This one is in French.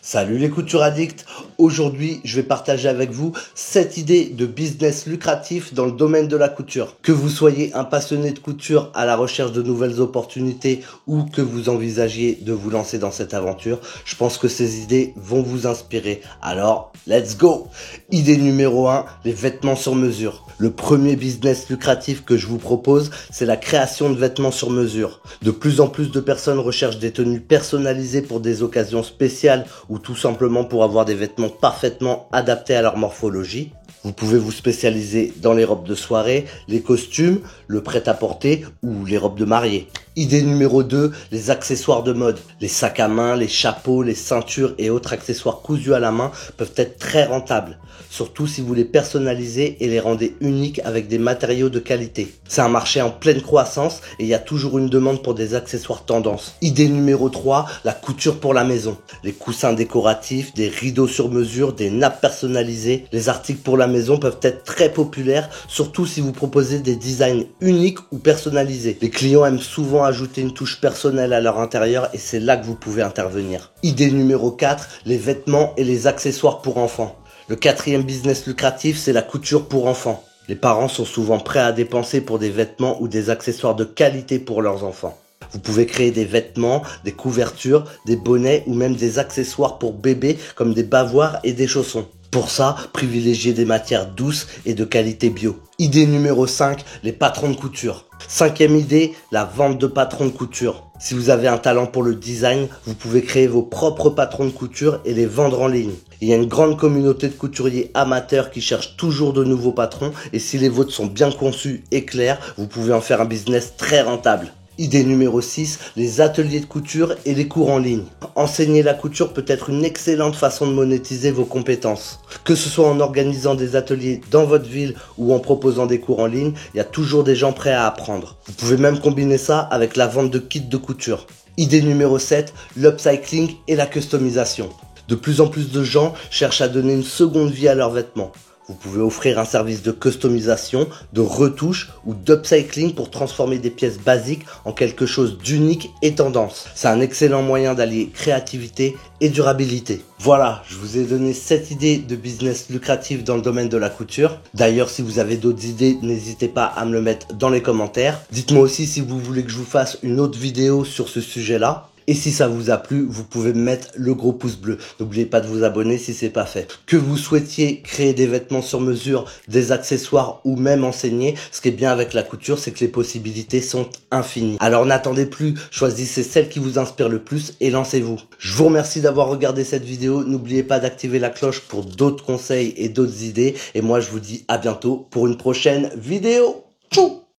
Salut les coutures addicts. Aujourd'hui, je vais partager avec vous 7 idées de business lucratif dans le domaine de la couture. Que vous soyez un passionné de couture à la recherche de nouvelles opportunités ou que vous envisagiez de vous lancer dans cette aventure, je pense que ces idées vont vous inspirer. Alors, let's go! Idée numéro 1, les vêtements sur mesure. Le premier business lucratif que je vous propose, c'est la création de vêtements sur mesure. De plus en plus de personnes recherchent des tenues personnalisées pour des occasions spéciales ou tout simplement pour avoir des vêtements parfaitement adaptés à leur morphologie. Vous pouvez vous spécialiser dans les robes de soirée, les costumes, le prêt-à-porter ou les robes de mariée. Idée numéro 2, les accessoires de mode. Les sacs à main, les chapeaux, les ceintures et autres accessoires cousus à la main peuvent être très rentables. Surtout si vous les personnalisez et les rendez uniques avec des matériaux de qualité. C'est un marché en pleine croissance et il y a toujours une demande pour des accessoires tendance. Idée numéro 3, la couture pour la maison. Les coussins décoratifs, des rideaux sur mesure, des nappes personnalisées. Les articles pour la maison peuvent être très populaires, surtout si vous proposez des designs uniques ou personnalisés. Les clients aiment souvent ajouter une touche personnelle à leur intérieur et c'est là que vous pouvez intervenir. Idée numéro 4, les vêtements et les accessoires pour enfants. Le quatrième business lucratif, c'est la couture pour enfants. Les parents sont souvent prêts à dépenser pour des vêtements ou des accessoires de qualité pour leurs enfants. Vous pouvez créer des vêtements, des couvertures, des bonnets ou même des accessoires pour bébés comme des bavoirs et des chaussons. Pour ça, privilégiez des matières douces et de qualité bio. Idée numéro 5, les patrons de couture. Cinquième idée, la vente de patrons de couture. Si vous avez un talent pour le design, vous pouvez créer vos propres patrons de couture et les vendre en ligne. Il y a une grande communauté de couturiers amateurs qui cherchent toujours de nouveaux patrons et si les vôtres sont bien conçus et clairs, vous pouvez en faire un business très rentable. Idée numéro 6, les ateliers de couture et les cours en ligne. Enseigner la couture peut être une excellente façon de monétiser vos compétences. Que ce soit en organisant des ateliers dans votre ville ou en proposant des cours en ligne, il y a toujours des gens prêts à apprendre. Vous pouvez même combiner ça avec la vente de kits de couture. Idée numéro 7, l'upcycling et la customisation. De plus en plus de gens cherchent à donner une seconde vie à leurs vêtements. Vous pouvez offrir un service de customisation, de retouche ou d'upcycling pour transformer des pièces basiques en quelque chose d'unique et tendance. C'est un excellent moyen d'allier créativité et durabilité. Voilà, je vous ai donné 7 idées de business lucratif dans le domaine de la couture. D'ailleurs, si vous avez d'autres idées, n'hésitez pas à me le mettre dans les commentaires. Dites-moi aussi si vous voulez que je vous fasse une autre vidéo sur ce sujet-là. Et si ça vous a plu, vous pouvez me mettre le gros pouce bleu. N'oubliez pas de vous abonner si c'est pas fait. Que vous souhaitiez créer des vêtements sur mesure, des accessoires ou même enseigner, ce qui est bien avec la couture, c'est que les possibilités sont infinies. Alors n'attendez plus, choisissez celle qui vous inspire le plus et lancez-vous. Je vous remercie d'avoir regardé cette vidéo. N'oubliez pas d'activer la cloche pour d'autres conseils et d'autres idées. Et moi, je vous dis à bientôt pour une prochaine vidéo. Tchou!